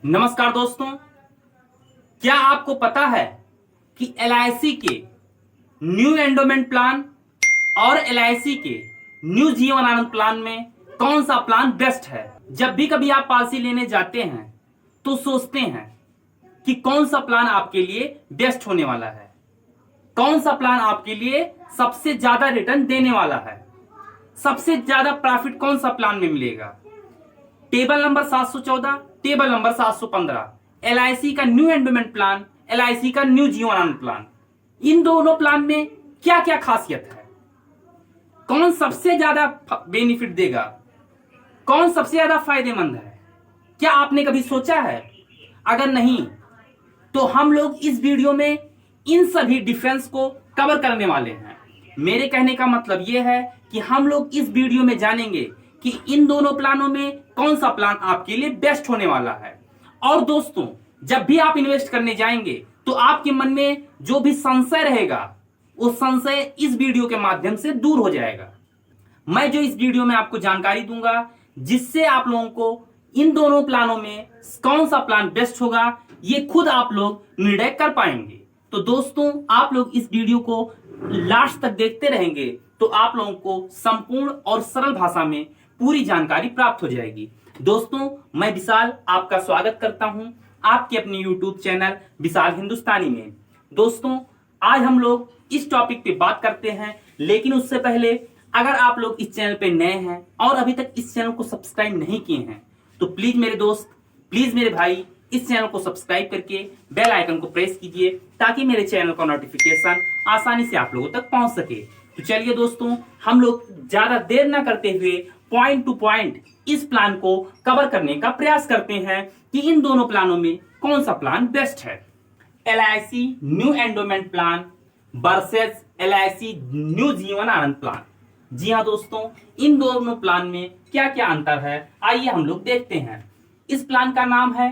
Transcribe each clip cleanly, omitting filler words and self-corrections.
नमस्कार दोस्तों, क्या आपको पता है कि एलआईसी के न्यू एंडोमेंट प्लान और एलआईसी के न्यू जीवन आनंद प्लान में कौन सा प्लान बेस्ट है। जब भी कभी आप पॉलिसी लेने जाते हैं तो सोचते हैं कि कौन सा प्लान आपके लिए बेस्ट होने वाला है, कौन सा प्लान आपके लिए सबसे ज्यादा रिटर्न देने वाला है, सबसे ज्यादा प्रॉफिट कौन सा प्लान में मिलेगा। Table number 714, table number 715, LIC का न्यू एंडोमेंट प्लान, एलआईसी का न्यू जीवन आनंद प्लान, इन दोनों प्लान में क्या क्या खासियत है, कौन सबसे ज्यादा बेनिफिट देगा, कौन सबसे ज्यादा फायदेमंद है, क्या आपने कभी सोचा है? अगर नहीं तो हम लोग इस वीडियो में इन सभी डिफरेंस को कवर करने वाले हैं। मेरे कहने का मतलब यह है कि हम लोग इस वीडियो में जानेंगे कि इन दोनों प्लानों में कौन सा प्लान आपके लिए बेस्ट होने वाला है। और दोस्तों, जब भी आप इन्वेस्ट करने जाएंगे तो आपके मन में जो भी संशय रहेगा वो संशय इस वीडियो के माध्यम से दूर हो जाएगा। मैं जो इस वीडियो में आपको जानकारी दूंगा जिससे आप लोगों को इन दोनों प्लानों में कौन सा प्लान बेस्ट होगा ये खुद आप लोग निर्णय कर पाएंगे। तो दोस्तों, आप लोग इस वीडियो को लास्ट तक देखते रहेंगे तो आप लोगों को संपूर्ण और सरल भाषा में पूरी जानकारी प्राप्त हो जाएगी। दोस्तों, मैं विशाल आपका स्वागत करता हूं आपके अपने YouTube चैनल विशाल हिंदुस्तानी में। दोस्तों, आज हम लोग इस टॉपिक पे बात करते हैं, लेकिन उससे पहले अगर आप लोग इस चैनल पे नए हैं और अभी तक इस चैनल को सब्सक्राइब नहीं किए हैं तो प्लीज मेरे दोस्त, प्लीज मेरे भाई, इस चैनल को सब्सक्राइब करके बेल आइकन को प्रेस कीजिए ताकि मेरे चैनल का नोटिफिकेशन आसानी से आप लोगों तक पहुंच सके। तो चलिए दोस्तों, हम लोग ज्यादा देर ना करते हुए पॉइंट टू पॉइंट इस प्लान को कवर करने का प्रयास करते हैं कि इन दोनों प्लानों में कौन सा प्लान बेस्ट है। LIC new endowment plan versus LIC new Jeevan Anand plan. जी हाँ दोस्तों, इन दोनों प्लान में क्या क्या अंतर है आइए हम लोग देखते हैं। इस प्लान का नाम है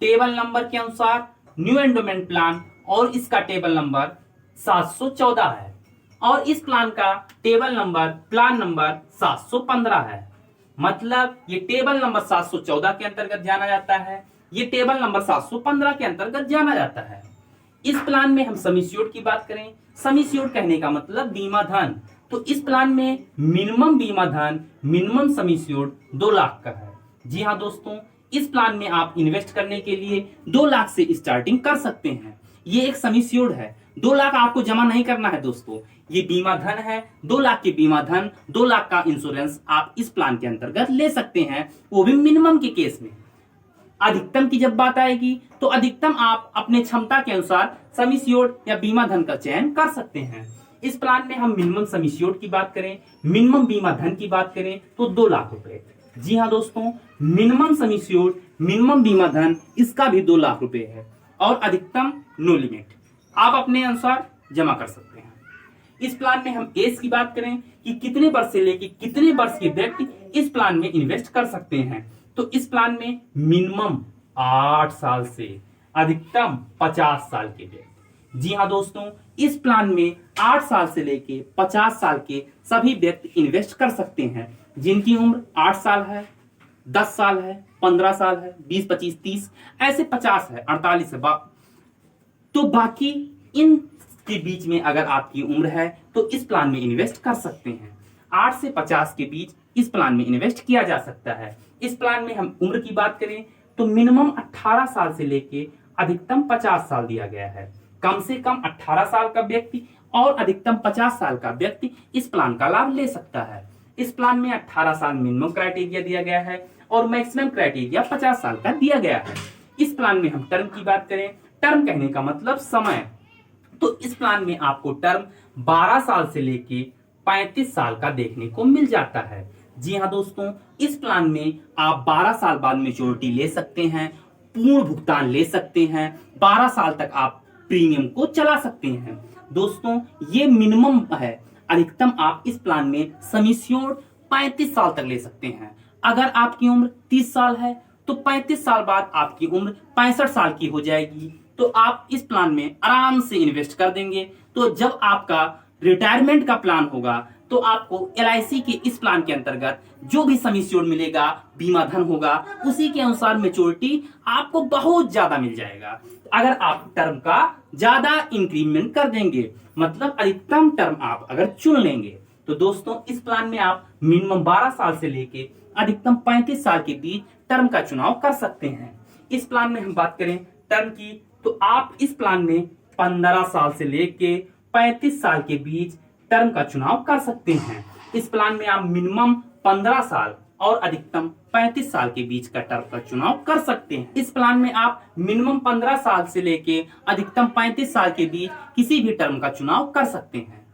टेबल नंबर के अनुसार न्यू एंडोमेंट प्लान और इसका टेबल नंबर 714 है और इस प्लान का टेबल नंबर प्लान नंबर 715 है। मतलब ये टेबल नंबर 714 के अंतर्गत जाना जाता है, ये टेबल नंबर 715 के अंतर्गत जाना जाता है। इस प्लान में हम सम एश्योर्ड की बात करें, सम एश्योर्ड कहने का मतलब बीमा धन, तो इस प्लान में मिनिमम बीमा धन, मिनिमम सम एश्योर्ड 2 लाख का है। जी हाँ दोस्तों, इस प्लान में आप इन्वेस्ट करने के लिए 2 लाख से स्टार्टिंग कर सकते हैं। ये एक सम एश्योर्ड है, 2 लाख आपको जमा नहीं करना है दोस्तों, ये बीमा धन है। 2 लाख के बीमा धन, 2 लाख का इंश्योरेंस आप इस प्लान के अंतर्गत ले सकते हैं, वो भी मिनिमम के केस में। अधिकतम की जब बात आएगी तो अधिकतम आप अपने क्षमता के अनुसार सम एश्योर्ड या बीमा धन का चयन कर सकते हैं। इस प्लान में हम मिनिमम सम एश्योर्ड की बात करें, मिनिमम बीमा धन की बात करें तो 2 लाख रुपए। जी हाँ दोस्तों, मिनिमम सम एश्योर्ड, मिनिमम बीमा धन इसका भी 2 लाख रुपए है और अधिकतम नो लिमिट, आप अपने अनुसार जमा कर सकते हैं। इस प्लान में हम एज की बात करें कि कितने वर्ष से लेकर कितने वर्ष के व्यक्ति इस प्लान में इन्वेस्ट कर सकते हैं, तो इस प्लान में मिनिमम 8 साल से अधिकतम 50 साल के व्यक्ति। जी हाँ दोस्तों, इस प्लान में 8 साल से लेकर 50 साल के सभी व्यक्ति इन्वेस्ट कर सकते हैं जिनकी उम्र 8 साल है, 10 साल है, 15 साल है, 20, 25, 30, ऐसे 50 है, 48 है। तो बाकी इन के बीच में अगर आपकी उम्र है तो इस प्लान में इन्वेस्ट कर सकते हैं। 8 से 50 के बीच इस प्लान में इन्वेस्ट किया जा सकता है। इस प्लान में हम उम्र की बात करें तो मिनिमम 18 साल से लेके अधिकतम 50 साल दिया गया है। कम से कम 18 साल का व्यक्ति और अधिकतम 50 साल का व्यक्ति इस प्लान का लाभ ले सकता है। इस प्लान में 18 साल मिनिमम क्राइटेरिया दिया गया है और मैक्सिमम क्राइटेरिया 50 साल का दिया गया है। इस प्लान में हम टर्म की बात करें, टर्म कहने का मतलब समय, तो इस प्लान में आपको टर्म 12 साल से लेके 35 साल का देखने को मिल जाता है। जी हाँ दोस्तों, इस प्लान में आप 12 साल बाद मैच्योरिटी ले सकते हैं, पूर्ण भुगतान ले सकते हैं, 12 साल तक आप प्रीमियम को चला सकते हैं। दोस्तों, ये मिनिमम है, अधिकतम आप इस प्लान में सम एश्योर्ड 35 साल तक ले सकते हैं। अगर आपकी उम्र 30 साल है तो 35 साल बाद आपकी उम्र 65 साल की हो जाएगी, तो आप इस प्लान में आराम से इन्वेस्ट कर देंगे। तो जब आपका रिटायरमेंट का प्लान होगा तो आपको LIC के इस प्लान के अंतर्गत जो भी सम एश्योर्ड मिलेगा, बीमा धन होगा, उसी के अनुसार मैच्योरिटी आपको बहुत ज्यादा मिल जाएगा। अगर आप टर्म का ज्यादा इंक्रीमेंट कर देंगे, मतलब अधिकतम टर्म आप अगर चुन लेंगे, तो दोस्तों इस प्लान में आप मिनिमम 12 साल से लेके अधिकतम 35 साल के बीच टर्म का चुनाव कर सकते हैं। इस प्लान में हम बात करें टर्म की, तो आप इस प्लान में 15 साल से लेके 35 साल के बीच टर्म का चुनाव कर सकते हैं। इस प्लान में आप मिनिमम 15 साल और अधिकतम 35 साल के बीच का टर्म का चुनाव कर सकते हैं। इस प्लान में आप मिनिमम 15 साल से लेके अधिकतम 35 साल के बीच किसी भी टर्म का चुनाव कर सकते हैं।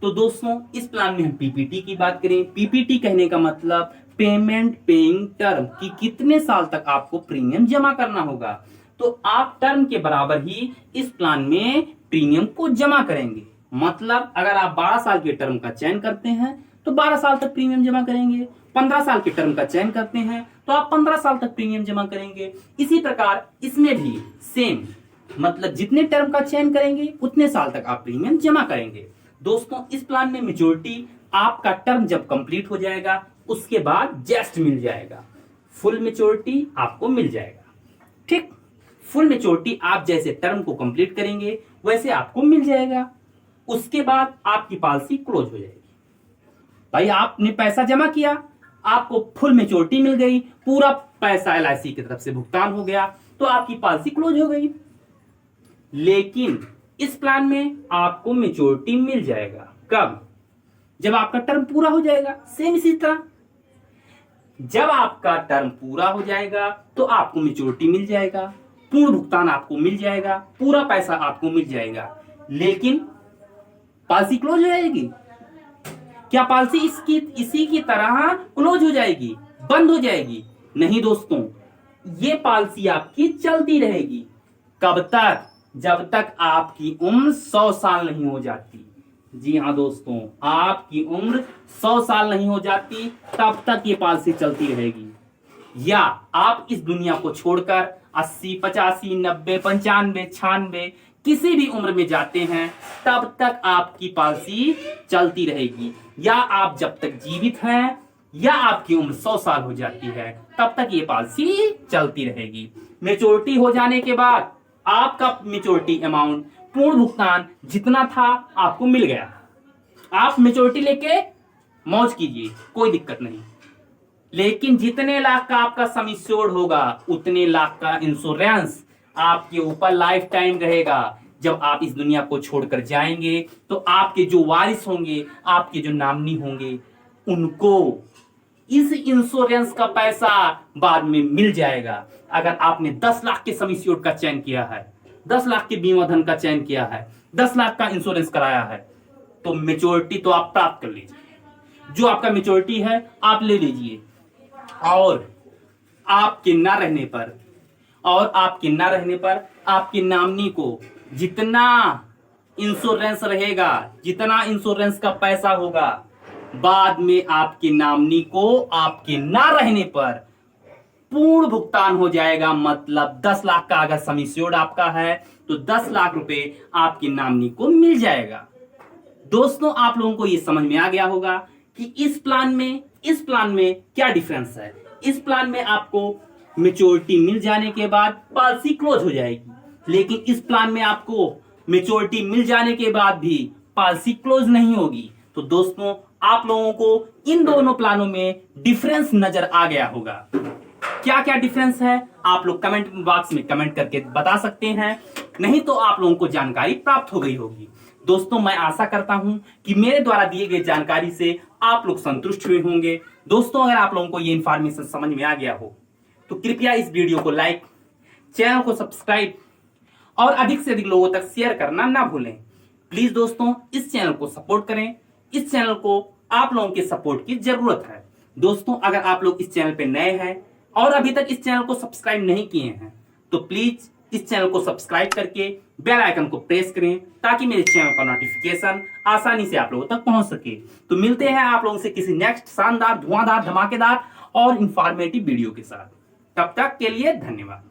तो दोस्तों इस प्लान में हम PPT की बात करें, PPT कहने का मतलब पेमेंट पेइंग टर्म, कि कितने साल तक आपको प्रीमियम जमा करना होगा। तो आप टर्म के बराबर ही इस प्लान में प्रीमियम को जमा करेंगे। मतलब अगर आप 12 साल के टर्म का चयन करते हैं तो 12 साल तक प्रीमियम जमा करेंगे, 15 साल के टर्म का चयन करते हैं तो आप 15 साल तक प्रीमियम जमा करेंगे। इसी प्रकार इसमें भी सेम, मतलब जितने टर्म का चयन करेंगे उतने साल तक आप प्रीमियम जमा करेंगे। दोस्तों इस प्लान में मैच्योरिटी आपका टर्म जब कंप्लीट हो जाएगा उसके बाद जस्ट मिल जाएगा, फुल मैच्योरिटी आपको मिल जाएगा। ठीक, फुल मैच्योरिटी आप जैसे टर्म को कंप्लीट करेंगे वैसे आपको मिल जाएगा। उसके बाद आपकी पॉलिसी क्लोज हो जाएगी। भाई आपने पैसा जमा किया, आपको फुल मैच्योरिटी मिल गई, पूरा पैसा LIC की तरफ से भुगतान हो गया, तो आपकी पॉलिसी क्लोज हो गई। लेकिन इस प्लान में आपको मैच्योरिटी मिल जाएगा कब? जब आपका टर्म पूरा हो जाएगा। सेम इसी तरह जब आपका टर्म पूरा हो जाएगा तो आपको मैच्योरिटी मिल जाएगा, पूर्ण भुगतान आपको मिल जाएगा, पूरा पैसा आपको मिल जाएगा। लेकिन पॉलिसी क्लोज हो जाएगी। क्या पॉलिसी इसी की तरह क्लोज हो जाएगी, बंद हो जाएगी? नहीं दोस्तों, ये पॉलिसी आपकी चलती रहेगी। कब तक? जब तक आपकी उम्र 100 साल नहीं हो जाती। जी हाँ दोस्तों, आपकी उम्र 100 साल नहीं हो जाती तब तक ये पॉलिसी चलती रहेगी। या आप इस दुनिया को छोड़कर 80, 85, 90, 95, 96 किसी भी उम्र में जाते हैं तब तक आपकी पॉलिसी चलती रहेगी। या आप जब तक जीवित हैं या आपकी उम्र 100 साल हो जाती है तब तक ये पॉलिसी चलती रहेगी। मैच्योरिटी हो जाने के बाद आपका मैच्योरिटी अमाउंट, पूर्ण भुगतान जितना था आपको मिल गया। आप मैच्योरिटी लेके मौज कीजिए, कोई दिक्कत नहीं। लेकिन जितने लाख का आपका सम एश्योर्ड होगा उतने लाख का इंश्योरेंस आपके ऊपर लाइफ टाइम रहेगा। जब आप इस दुनिया को छोड़कर जाएंगे तो आपके जो वारिस होंगे, आपके जो नामनी होंगे, उनको इस इंश्योरेंस का पैसा बाद में मिल जाएगा। अगर आपने 10 लाख के सम एश्योर्ड का चयन किया है, 10 लाख के बीमा धन का चयन किया है, 10 लाख का इंश्योरेंस कराया है, तो मैच्योरिटी तो आप प्राप्त कर लीजिए। जो आपका मैच्योरिटी है आप ले लीजिए। और आपके ना रहने पर आपके नामनी को जितना इंश्योरेंस रहेगा, जितना इंश्योरेंस का पैसा होगा, बाद में आपके नामनी को आपके ना रहने पर पूर्ण भुगतान हो जाएगा। मतलब 10 लाख का अगर सम एश्योर्ड आपका है तो 10 लाख रुपए आपकी नामनी को मिल जाएगा। दोस्तों आप लोगों को यह समझ में आ गया होगा कि इस प्लान में क्या डिफरेंस है। इस प्लान में आपको मैच्योरिटी मिल जाने के बाद पॉलिसी क्लोज हो जाएगी, लेकिन इस प्लान में आपको मैच्योरिटी मिल जाने के बाद भी पॉलिसी क्लोज नहीं होगी। तो दोस्तों आप लोगों को इन दोनों प्लानों में डिफरेंस नजर आ गया होगा। क्या क्या डिफरेंस है आप लोग कमेंट बॉक्स में कमेंट करके बता सकते हैं, नहीं तो आप लोगों को जानकारी प्राप्त हो गई होगी। दोस्तों मैं आशा करता हूं कि मेरे द्वारा दिए गए जानकारी से आप लोग संतुष्ट हुए होंगे। दोस्तों अगर आप लोगों को ये इंफॉर्मेशन समझ में आ गया हो तो कृपया इस वीडियो को लाइक, चैनल को सब्सक्राइब और अधिक से अधिक लोगों तक शेयर करना ना भूलें। प्लीज दोस्तों इस चैनल को सपोर्ट करें। इस चैनल को आप लोगों के सपोर्ट की जरूरत है। दोस्तों अगर आप लोग इस चैनल पे नए हैं और अभी तक इस चैनल को सब्सक्राइब नहीं किए हैं तो प्लीज इस चैनल को सब्सक्राइब करके बेल आइकन को प्रेस करें ताकि मेरे चैनल का नोटिफिकेशन आसानी से आप लोगों तक पहुंच सके। तो मिलते हैं आप लोगों से किसी नेक्स्ट शानदार, धुआंधार, धमाकेदार और इंफॉर्मेटिव वीडियो के साथ। तब तक के लिए धन्यवाद।